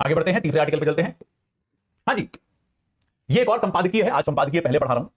आगे बढ़ते हैं, तीसरे आर्टिकल पे चलते हैं। हाँ जी, ये एक और संपादकीय है, आज संपादकीय पहले पढ़ा रहा हूं।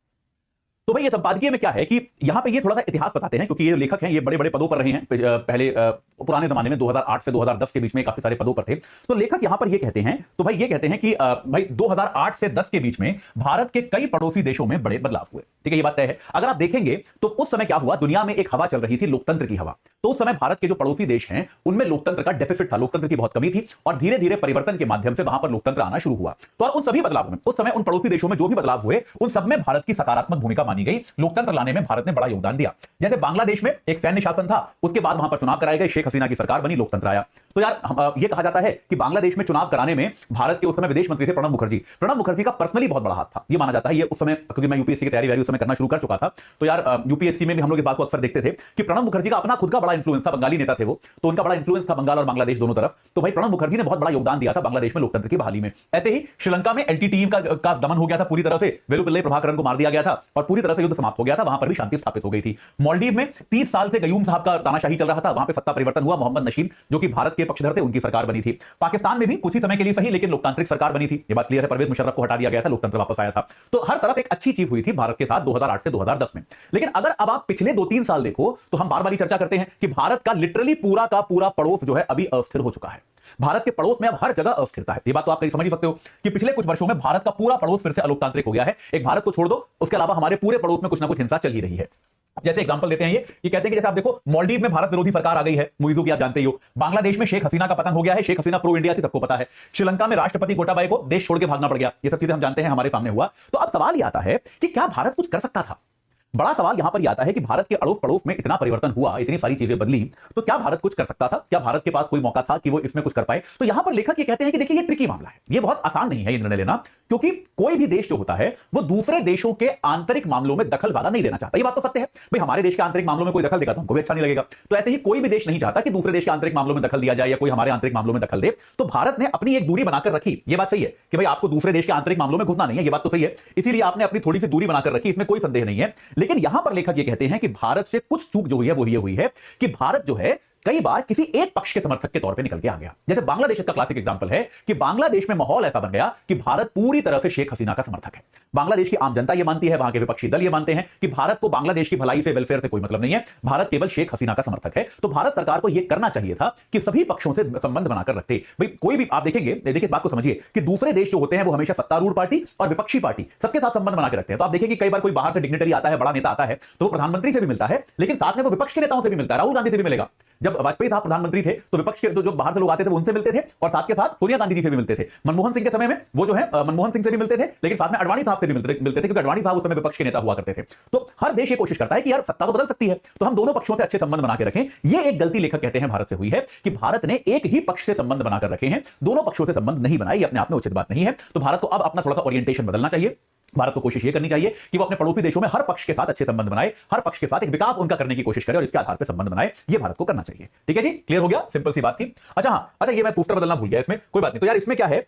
तो भाई ये संपादकीय में क्या है कि यहां पे ये थोड़ा सा इतिहास बताते हैं, क्योंकि ये लेखक हैं, ये बड़े बड़े पदों पर रहे हैं पहले पुराने जमाने में 2008 से 2010 के बीच में काफी सारे पदों पर थे। तो लेखक यहां पर ये कहते हैं, तो भाई ये कहते हैं कि भाई 2008 से 10 के बीच में भारत के कई पड़ोसी देशों में बड़े बदलाव हुए। ठीक है, ये बात तय है। अगर आप देखेंगे तो उस समय क्या हुआ, दुनिया में एक हवा चल रही थी, लोकतंत्र की हवा। तो उस समय भारत के जो पड़ोसी देश हैं उनमें लोकतंत्र का डेफिसिट था, लोकतंत्र की बहुत कमी थी, और धीरे धीरे परिवर्तन के माध्यम से वहां पर लोकतंत्र आना शुरू हुआ। तो और उन सभी बदलावों में उस समय उन पड़ोसी देशों में जो भी बदलाव हुए उन सब में भारत की सकारात्मक भूमिका मानी गई, लोकतंत्र लाने में भारत ने बड़ा योगदान दिया। जैसे बांग्लादेश में एक सैन्य शासन था, उसके बाद वहां पर चुनाव कराए गए, शेख हसीना की सरकार बनी, लोकतंत्र आया। तो यार ये कहा जाता है कि बांग्लादेश में चुनाव कराने में भारत के उस समय विदेश मंत्री थे प्रणब मुखर्जी। प्रणब मुखर्जी का पर्सनली बहुत बड़ा हाथ था, ये माना जाता है। ये उस समय, क्योंकि मैं यूपीएससी की तैयारी उस समय करना शुरू कर चुका था, तो यार यूपीएससी में भी हम लोग इस बात को अक्सर देखते थे कि प्रणब मुखर्जी का अपना खुद का बड़ा इंफ्लुएंस था, बंगाली नेता थे वो, तो उनका बड़ा इंफ्लुएंस था बंगाल और बांग्लादेश दोनों तरफ। तो भाई प्रणब मुखर्जी ने बहुत बड़ा योगदान दिया था बांग्लादेश में लोकतंत्र की बहाली में। ऐसे ही श्रीलंका में एलटीटीई का दमन हो गया था पूरी तरह से, वेलुपिल्ले प्रभाकरन को मार दिया गया था और पूरी तरह से युद्ध समाप्त हो गया था, वहां पर भी शांति स्थापित हो गई थी। मालदीव में 30 साल से गयूम साहब का तानाशाही चल रहा था, वहां पे सत्ता परिवर्तन हुआ, मोहम्मद नशीद जो कि भारत के पक्षधर थे उनकी सरकार बनी थी। पाकिस्तान में भी कुछ ही समय के लिए सही लेकिन लोकतांत्रिक सरकार बनी थी, ये बात क्लियर है, परवेज मुशर्रफ को हटा दिया गया था, लोकतंत्र वापस आया था। तो हर तरफ एक अच्छी चीज हुई थी भारत के साथ 2008 से 2010 में। लेकिन अगर अब आप पिछले 2-3 साल देखो तो हम बार बार चर्चा करते हैं कि भारत का लिटरली पूरा का पूरा पड़ोस जो है अभी अस्थिर हो चुका है। भारत के पड़ोस में अब हर जगह अस्थिरता है। ये बात तो आप समझ ही सकते हो कि पिछले कुछ वर्षों में भारत का पूरा पड़ोस फिर से अलोकतांत्रिक हो गया है। एक भारत को छोड़ दो, उसके अलावा हमारे पूरे पड़ोस में कुछ ना कुछ हिंसा चल ही रही है। जैसे एग्जांपल देते हैं, ये कहते हैं कि जैसे आप देखो मालदीव में भारत विरोधी सरकार आ गई है, मुइज़ू की आप जानते ही हो। बांग्लादेश में शेख हसीना का पतन हो गया है, शेख हसीना प्रो इंडिया थी, सबको पता है। श्रीलंका में राष्ट्रपति गोटाबाया को देश छोड़ के भागना पड़ गया, ये सब चीजें हम जानते हैं, हमारे सामने हुआ। तो अब सवाल ये आता है कि क्या भारत कुछ कर सकता था? बड़ा सवाल यहां पर यह आता है कि भारत के अड़ोस पड़ोस में इतना परिवर्तन हुआ, इतनी सारी चीजें बदली, तो क्या भारत कुछ कर सकता था? क्या भारत के पास कोई मौका था कि वो इसमें कुछ कर पाए? तो यहां पर लेखक ये कहते हैं कि देखिए ये ट्रिकी मामला है, ये बहुत आसान नहीं है ये निर्णय लेना, क्योंकि कोई भी देश जो होता है वो दूसरे देशों के आंतरिक मामलों में दखल ज्यादा नहीं देना चाहता। ये बात तो सत्य है भाई, हमारे देश के आंतरिक मामलों में कोई दखल देगा तो हमको भी अच्छा नहीं लगेगा। तो ऐसे ही कोई भी देश नहीं चाहता कि दूसरे देश के आंतरिक मामलों में दखल दिया जाए या कोई हमारे आंतरिक मामलों में दखल दे। तो भारत ने अपनी एक दूरी बनाकर रखी, ये बात सही है कि भाई आपको दूसरे देश के आंतरिक मामलों में घुसना नहीं है, ये बात तो सही है, इसीलिए आपने अपनी थोड़ी सी दूरी बनाकर रखी, इसमें कोई संदेह नहीं है। लेकिन यहां पर लेखक ये कहते हैं कि भारत से कुछ चूक जो हुई है वो ये हुई है कि भारत जो है कई बार किसी एक पक्ष के समर्थक के तौर पे निकल के आ गया। जैसे बांग्लादेश का क्लासिक एग्जांपल है कि बांग्लादेश में माहौल ऐसा बन गया कि भारत पूरी तरह से शेख हसीना का समर्थक है। बांग्लादेश की आम जनता यह मानती है, वहां के विपक्षी दल यह मानते हैं कि भारत को बांग्लादेश की भलाई से, वेलफेयर से कोई मतलब नहीं है, भारत केवल शेख हसीना का समर्थक है। तो भारत सरकार को यह करना चाहिए था कि सभी पक्षों से संबंध बनाकर रखते। भाई कोई भी आप देखेंगे, देखिए बात को समझिए कि दूसरे देश जो होते हैं वो हमेशा सत्तारूढ़ पार्टी और विपक्षी पार्टी सबके साथ संबंध बना के रखते हैं। तो आप देखिए कि कई बार कोई बाहर से डिग्नेटरी आता है, बड़ा नेता आता है, तो वो प्रधानमंत्री से भी मिलता है, लेकिन साथ में वो विपक्ष के नेताओं से भी मिलता है, राहुल गांधी से भी मिलेगा। जब वाजपेयी साहब प्रधानमंत्री थे तो विपक्ष के जो बाहर से लोग आते थे वो उनसे मिलते थे और साथ के साथ सोनिया गांधी जी से भी मिलते थे। मनमोहन सिंह के समय में वो जो है मनमोहन सिंह से भी मिलते थे, लेकिन साथ में अडवाणी साहब से भी मिलते थे, क्योंकि अडवाणी साहब उस समय विपक्ष के नेता हुआ करते थे। तो हर देश ये कोशिश करता है कि यार सत्ता तो बदल सकती है, तो हम दोनों पक्षों से अच्छे संबंध बना के रखें। ये एक गलती लेखक कहते हैं भारत से हुई है कि भारत ने एक ही पक्ष से संबंध बनाकर रखे हैं, दोनों पक्षों से संबंध नहीं बनाए। ये अपने आप में उचित बात नहीं है। तो भारत को अब अपना थोड़ा सा ओरिएंटेशन बदलना चाहिए। भारत को कोशिश ये करनी चाहिए कि वो अपने पड़ोसी देशों में हर पक्ष के साथ अच्छे संबंध बनाए, हर पक्ष के साथ एक विकास उनका करने की कोशिश करे और इसके आधार पर संबंध बनाए। ये भारत को करना चाहिए। ठीक है जी, क्लियर हो गया, सिंपल सी बात थी। अच्छा हाँ, अच्छा ये मैं पोस्टर बदलना भूल गया, इसमें कोई बात नहीं। तो यार इसमें क्या है,